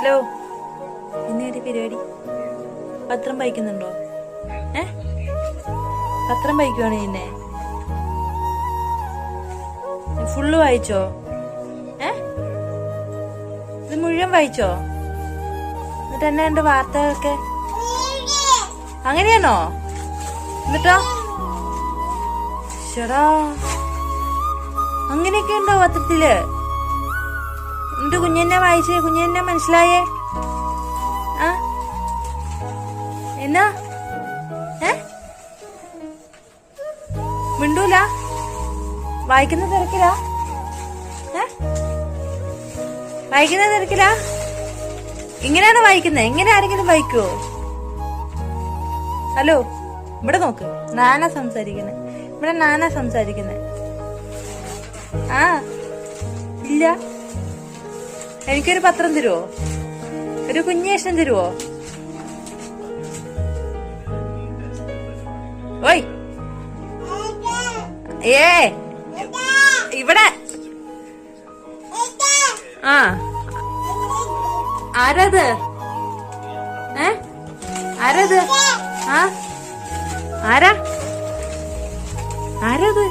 Hello, ഇന്നേടി പരിപാടി? പത്രം വായിക്കുന്നുണ്ടോ? പത്രം വായിക്കുവാണ് നിന്നെ? ഫുള്ള് വായിച്ചോ? ഇത് മുഴുവൻ വായിച്ചോ? എന്നിട്ട് എന്നെ ഉണ്ട് വാർത്തകളൊക്കെ? അങ്ങനെയാണോ? എന്നിട്ടോ? ചേടാ, അങ്ങനെയൊക്കെ ഉണ്ടോ പത്രത്തില്? എന്നിട്ട് കുഞ്ഞെന്നെ വായിച്ചേ, കുഞ്ഞെന്നെ മനസ്സിലായേ? എന്നാ മിണ്ടൂല? വായിക്കുന്ന തിരക്കിലാ? വായിക്കുന്ന തിരക്കിലാ? ഇങ്ങനെയാണ് വായിക്കുന്നത്? ഇങ്ങനെ ആരെങ്കിലും വായിക്കുവോ? ഹലോ, ഇവിടെ നോക്ക്, നാനാ സംസാരിക്കുന്നെ. ഇവിടെ നാനാ സംസാരിക്കുന്നെ. ഇല്ല, എനിക്കൊരു പത്രം തരുവോ? ഒരു കുഞ്ഞേഷം തരുവോ? ഓയ്, ഇവിടെ ആരത്? ആരത്? ആരാ? ആരത്?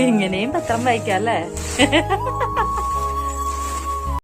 ഇങ്ങനെയും പത്രം വായിക്കാം അല്ലേ?